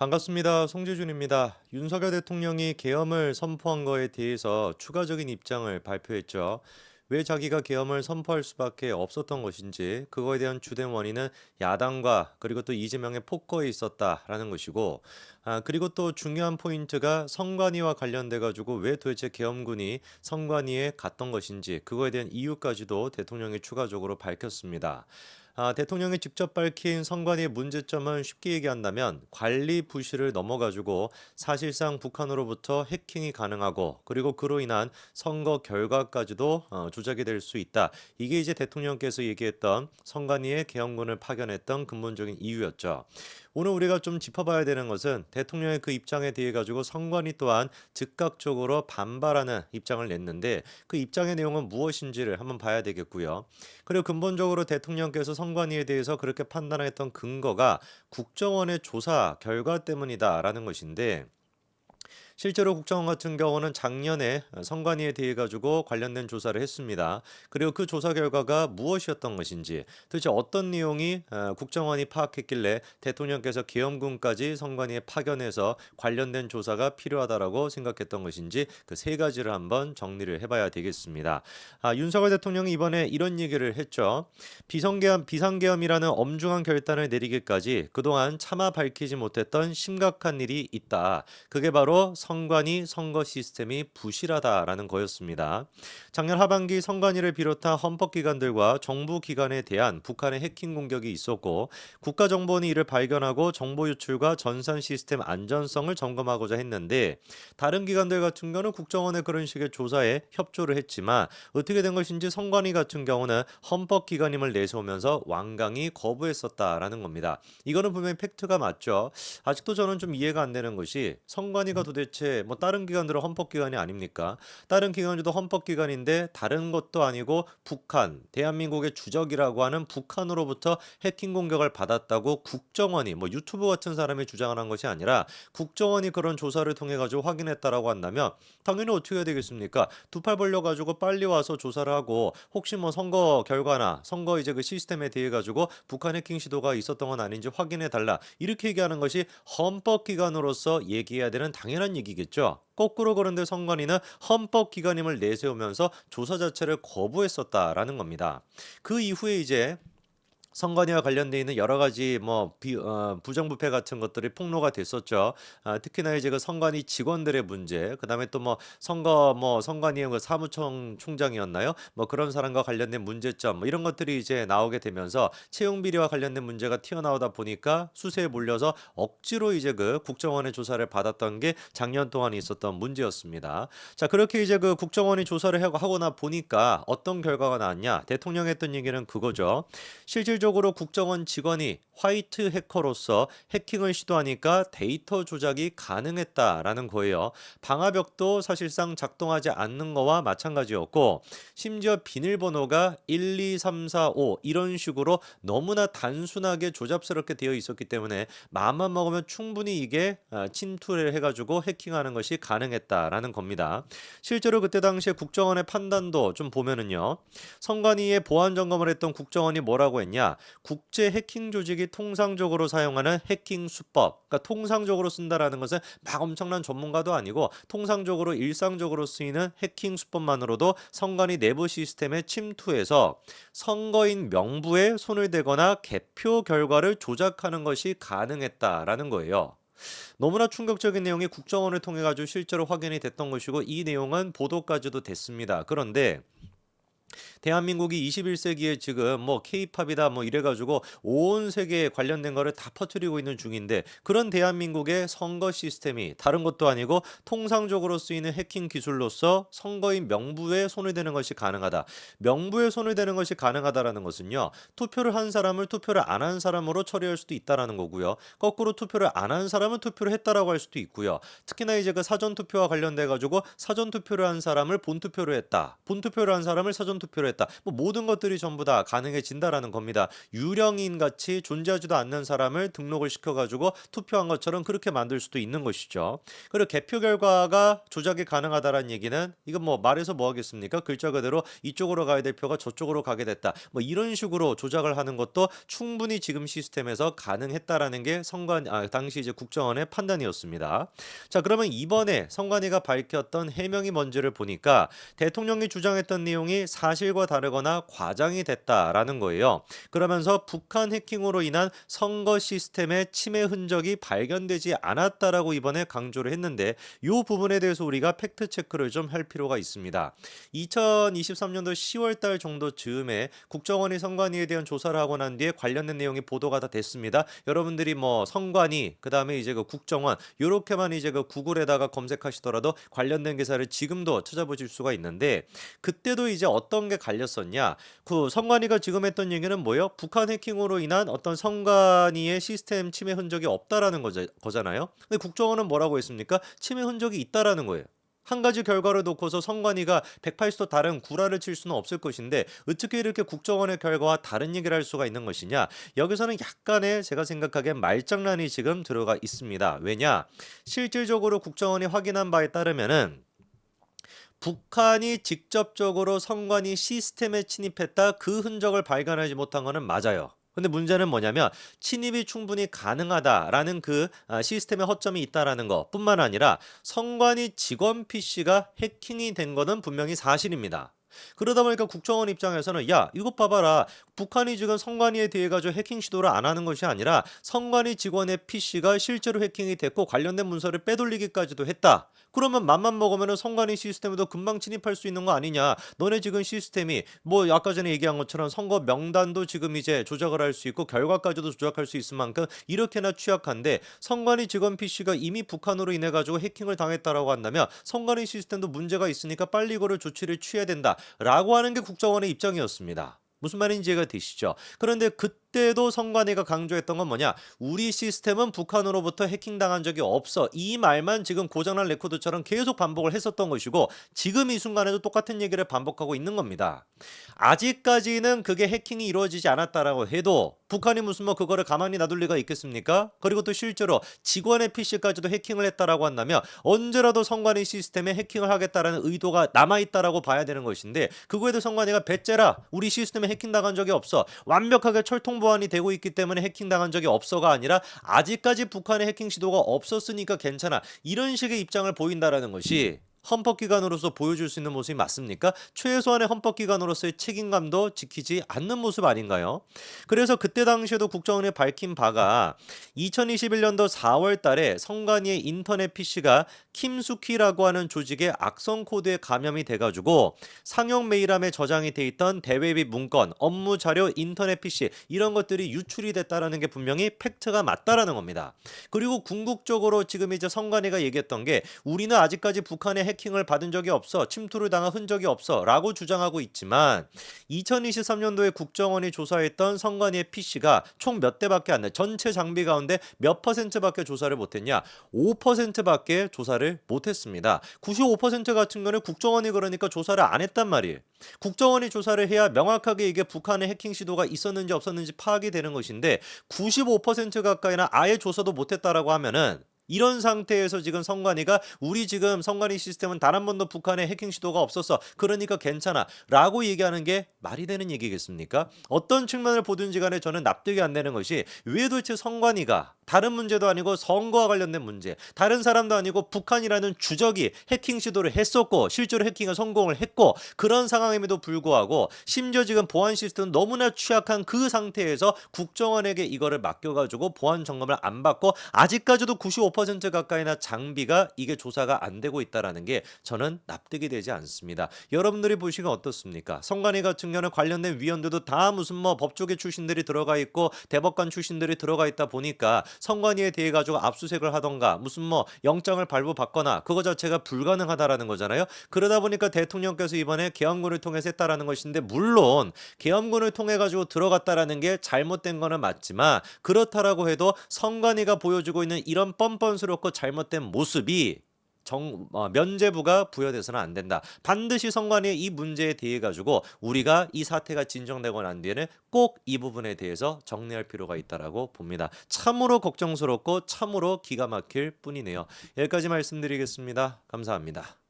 반갑습니다. 송지준입니다. 윤석열 대통령이 계엄을 선포한 거에 대해서 추가적인 입장을 발표했죠. 왜 자기가 계엄을 선포할 수밖에 없었던 것인지 그거에 대한 주된 원인은 야당과 그리고 또 이재명의 폭거에 있었다라는 것이고, 그리고 또 중요한 포인트가 선관위와 관련돼 가지고 왜 도대체 계엄군이 선관위에 갔던 것인지 그거에 대한 이유까지도 대통령이 추가적으로 밝혔습니다. 대통령이 직접 밝힌 선관위의 문제점은 쉽게 얘기한다면 관리 부실을 넘어가지고 사실상 북한으로부터 해킹이 가능하고, 그리고 그로 인한 선거 결과까지도 조작이 될 수 있다. 이게 이제 대통령께서 얘기했던 선관위의 계엄군을 파견했던 근본적인 이유였죠. 오늘 우리가 좀 짚어봐야 되는 것은 대통령의 그 입장에 대해 가지고 선관위 또한 즉각적으로 반발하는 입장을 냈는데, 그 입장의 내용은 무엇인지를 한번 봐야 되겠고요. 그리고 근본적으로 대통령께서 선관위에 대해서 그렇게 판단했던 근거가 국정원의 조사 결과 때문이다라는 것인데, 실제로 국정원 같은 경우는 작년에 선관위에 대해 가지고 관련된 조사를 했습니다. 그리고 그 조사 결과가 무엇이었던 것인지, 도대체 어떤 내용이 국정원이 파악했길래 대통령께서 계엄군까지 선관위에 파견해서 관련된 조사가 필요하다라고 생각했던 것인지, 그 세 가지를 한번 정리를 해봐야 되겠습니다. 윤석열 대통령이 이번에 이런 얘기를 했죠. 비상계엄이라는 엄중한 결단을 내리기까지 그동안 차마 밝히지 못했던 심각한 일이 있다. 그게 바로 선관위 선거 시스템이 부실하다라는 거였습니다. 작년 하반기 선관위를 비롯한 헌법기관들과 정부기관에 대한 북한의 해킹 공격이 있었고, 국가정보원이 이를 발견하고 정보 유출과 전산 시스템 안전성을 점검하고자 했는데, 다른 기관들 같은 경우는 국정원의 그런 식의 조사에 협조를 했지만 어떻게 된 것인지 선관위 같은 경우는 헌법기관임을 내세우면서 완강히 거부했었다라는 겁니다. 이거는 분명히 팩트가 맞죠. 아직도 저는 좀 이해가 안 되는 것이, 선관위가 도대체 뭐 다른 기관들은 헌법기관이 아닙니까? 다른 기관들도 헌법기관인데 다른 것도 아니고 북한, 대한민국의 주적이라고 하는 북한으로부터 해킹 공격을 받았다고 국정원이, 뭐 유튜브 같은 사람이 주장을 한 것이 아니라 국정원이 그런 조사를 통해 가지고 확인했다라고 한다면 당연히 어떻게 해야 되겠습니까? 두 팔 벌려 가지고 빨리 와서 조사를 하고, 혹시 뭐 선거 결과나 선거 이제 그 시스템에 대해 가지고 북한 해킹 시도가 있었던 건 아닌지 확인해 달라, 이렇게 얘기하는 것이 헌법기관으로서 얘기해야 되는 당연한 얘기겠죠. 거꾸로 그런데 선관위는 헌법기관임을 내세우면서 조사 자체를 거부했었다라는 겁니다. 그 이후에 이제 선관위와 관련돼 있는 여러 가지 부정부패 같은 것들이 폭로가 됐었죠. 특히나 이제 그 선관위 직원들의 문제, 그다음에 또 선관위의 그 사무청 총장이었나요? 뭐 그런 사람과 관련된 문제점, 뭐 이런 것들이 이제 나오게 되면서 채용 비리와 관련된 문제가 튀어나오다 보니까 수세에 몰려서 억지로 이제 그 국정원의 조사를 받았던 게 작년 동안 있었던 문제였습니다. 자, 그렇게 이제 그 국정원이 조사를 하거나 보니까 어떤 결과가 나왔냐? 대통령이 했던 얘기는 그거죠. 실질적으로 국정원 직원이 화이트 해커로서 해킹을 시도하니까 데이터 조작이 가능했다라는 거예요. 방화벽도 사실상 작동하지 않는 거와 마찬가지였고, 심지어 비밀번호가 1, 2, 3, 4, 5 이런 식으로 너무나 단순하게 조잡스럽게 되어 있었기 때문에 마음만 먹으면 충분히 이게 침투를 해가지고 해킹하는 것이 가능했다라는 겁니다. 실제로 그때 당시에 국정원의 판단도 좀 보면은요. 선관위의 보안 점검을 했던 국정원이 뭐라고 했냐? 국제 해킹 조직이 통상적으로 사용하는 해킹 수법. 그러니까 통상적으로 쓴다라는 것은 막 엄청난 전문가도 아니고 통상적으로 일상적으로 쓰이는 해킹 수법만으로도 선관위 내부 시스템에 침투해서 선거인 명부에 손을 대거나 개표 결과를 조작하는 것이 가능했다라는 거예요. 너무나 충격적인 내용이 국정원을 통해 가지고 실제로 확인이 됐던 것이고, 이 내용은 보도까지도 됐습니다. 그런데 대한민국이 21세기에 지금 뭐 케이팝이다 뭐 이래가지고 온 세계에 관련된 거를 다 퍼뜨리고 있는 중인데, 그런 대한민국의 선거 시스템이 다른 것도 아니고 통상적으로 쓰이는 해킹 기술로서 선거인 명부에 손을 대는 것이 가능하다. 명부에 손을 대는 것이 가능하다라는 것은요, 투표를 한 사람을 투표를 안 한 사람으로 처리할 수도 있다라는 거고요. 거꾸로 투표를 안 한 사람은 투표를 했다라고 할 수도 있고요. 특히나 이제 그 사전 투표와 관련돼 가지고 사전 투표를 한 사람을 본 투표를 했다, 본 투표를 한 사람을 사전 투표를 했다. 뭐 모든 것들이 전부 다 가능해진다라는 겁니다. 유령인 같이 존재하지도 않는 사람을 등록을 시켜가지고 투표한 것처럼 그렇게 만들 수도 있는 것이죠. 그리고 개표 결과가 조작이 가능하다라는 얘기는 이건 뭐 말해서 뭐 하겠습니까? 글자 그대로 이쪽으로 가야 될 표가 저쪽으로 가게 됐다. 뭐 이런 식으로 조작을 하는 것도 충분히 지금 시스템에서 가능했다라는 게 당시 이제 국정원의 판단이었습니다. 자, 그러면 이번에 선관위가 밝혔던 해명이 뭔지를 보니까 대통령이 주장했던 내용이 사실과 다르거나 과장이 됐다라는 거예요. 그러면서 북한 해킹으로 인한 선거 시스템의 침해 흔적이 발견되지 않았다라고 이번에 강조를 했는데 이 부분에 대해서 우리가 팩트 체크를 좀 할 필요가 있습니다. 2023년도 10월 달 정도 즈음에 국정원이 선관위에 대한 조사를 하고 난 뒤에 관련된 내용이 보도가 다 됐습니다. 여러분들이 뭐 선관위 그다음에 이제 그 국정원 요렇게만 이제 그 구글에다가 검색하시더라도 관련된 기사를 지금도 찾아보실 수가 있는데 그때도 이제 어떤 게 갈렸었냐? 그 선관위가 지금 했던 얘기는 뭐예요? 북한 해킹으로 인한 어떤 선관위의 시스템 침해 흔적이 없다라는 거잖아요. 근데 국정원은 뭐라고 했습니까? 침해 흔적이 있다라는 거예요. 한 가지 결과를 놓고서 선관위가 180도 다른 구라를 칠 수는 없을 것인데 어떻게 이렇게 국정원의 결과와 다른 얘기를 할 수가 있는 것이냐? 여기서는 약간의 제가 생각하기엔 말장난이 지금 들어가 있습니다. 왜냐? 실질적으로 국정원이 확인한 바에 따르면은 북한이 직접적으로 선관위 시스템에 침입했다 그 흔적을 발견하지 못한 것은 맞아요. 근데 문제는 뭐냐면 침입이 충분히 가능하다라는 그 시스템에 허점이 있다라는 것뿐만 아니라 선관위 직원 PC가 해킹이 된 거는 분명히 사실입니다. 그러다 보니까 국정원 입장에서는 야 이것 봐봐라 북한이 지금 선관위에 대해 가지고 해킹 시도를 안 하는 것이 아니라 선관위 직원의 PC가 실제로 해킹이 됐고 관련된 문서를 빼돌리기까지도 했다. 그러면 맘만 먹으면 선관위 시스템에도 금방 침입할 수 있는 거 아니냐. 너네 지금 시스템이 뭐 아까 전에 얘기한 것처럼 선거 명단도 지금 이제 조작을 할 수 있고 결과까지도 조작할 수 있을 만큼 이렇게나 취약한데 선관위 직원 PC가 이미 북한으로 인해 가지고 해킹을 당했다라고 한다면 선관위 시스템도 문제가 있으니까 빨리 이거를 조치를 취해야 된다. 라고 하는 게 국정원의 입장이었습니다. 무슨 말인지 이해가 되시죠? 그런데 그때도 선관위가 강조했던 건 뭐냐? 우리 시스템은 북한으로부터 해킹당한 적이 없어. 이 말만 지금 고장난 레코드처럼 계속 반복을 했었던 것이고 지금 이 순간에도 똑같은 얘기를 반복하고 있는 겁니다. 아직까지는 그게 해킹이 이루어지지 않았다라고 해도 북한이 무슨 뭐 그거를 가만히 놔둘 리가 있겠습니까? 그리고 또 실제로 직원의 PC까지도 해킹을 했다라고 한다면 언제라도 선관위 시스템에 해킹을 하겠다라는 의도가 남아있다라고 봐야 되는 것인데 그거에도 선관위가 배째라 우리 시스템에 해킹당한 적이 없어 완벽하게 철통 보안이 되고 있기 때문에 해킹당한 적이 없어가 아니라 아직까지 북한의 해킹 시도가 없었으니까 괜찮아 이런 식의 입장을 보인다라는 것이 헌법기관으로서 보여줄 수 있는 모습이 맞습니까? 최소한의 헌법기관으로서의 책임감도 지키지 않는 모습 아닌가요? 그래서 그때 당시에도 국정원이 밝힌 바가 2021년도 4월 달에 선관위의 인터넷 PC가 킴수키라고 하는 조직의 악성 코드에 감염이 돼가지고 상용 메일함에 저장이 돼 있던 대외비 문건, 업무 자료, 인터넷 PC 이런 것들이 유출이 됐다라는 게 분명히 팩트가 맞다라는 겁니다. 그리고 궁극적으로 지금 이제 선관위가 얘기했던 게 우리는 아직까지 북한의 해킹을 받은 적이 없어 침투를 당한 흔적이 없어 라고 주장하고 있지만 2023년도에 국정원이 조사했던 선관위의 PC가 총 몇 대밖에 안 돼. 전체 장비 가운데 몇 %밖에 조사를 못했냐? 5%밖에 조사를 못했습니다. 95% 같은 경우는 국정원이 그러니까 조사를 안 했단 말이에요. 국정원이 조사를 해야 명확하게 이게 북한의 해킹 시도가 있었는지 없었는지 파악이 되는 것인데 95% 가까이나 아예 조사도 못했다라고 하면은 이런 상태에서 지금 선관위가 우리 지금 선관위 시스템은 단 한 번도 북한의 해킹 시도가 없었어. 그러니까 괜찮아. 라고 얘기하는 게 말이 되는 얘기겠습니까? 어떤 측면을 보든지 간에 저는 납득이 안 되는 것이 왜 도대체 선관위가 다른 문제도 아니고 선거와 관련된 문제, 다른 사람도 아니고 북한이라는 주적이 해킹 시도를 했었고 실제로 해킹에 성공을 했고 그런 상황임에도 불구하고 심지어 지금 보안 시스템은 너무나 취약한 그 상태에서 국정원에게 이거를 맡겨가지고 보안 점검을 안 받고 아직까지도 95% 가까이나 장비가 이게 조사가 안 되고 있다라는 게 저는 납득이 되지 않습니다. 여러분들이 보시기엔 어떻습니까? 선관위 같은 경우는 관련된 위원들도 다 무슨 뭐 법조계 출신들이 들어가 있고 대법관 출신들이 들어가 있다 보니까 선관위에 대해 가지고 압수수색을 하던가 무슨 뭐 영장을 발부받거나 그거 자체가 불가능하다라는 거잖아요. 그러다 보니까 대통령께서 이번에 계엄군을 통해서 했다라는 것인데 물론 계엄군을 통해 가지고 들어갔다라는 게 잘못된 거는 맞지만 그렇다라고 해도 선관위가 보여주고 있는 이런 뻔뻔스럽고 잘못된 모습이 면죄부가 부여돼서는 안 된다. 반드시 선관위 이 문제에 대해 가지고 우리가 이 사태가 진정되고 난 뒤에는 꼭 이 부분에 대해서 정리할 필요가 있다라고 봅니다. 참으로 걱정스럽고 참으로 기가 막힐 뿐이네요. 여기까지 말씀드리겠습니다. 감사합니다.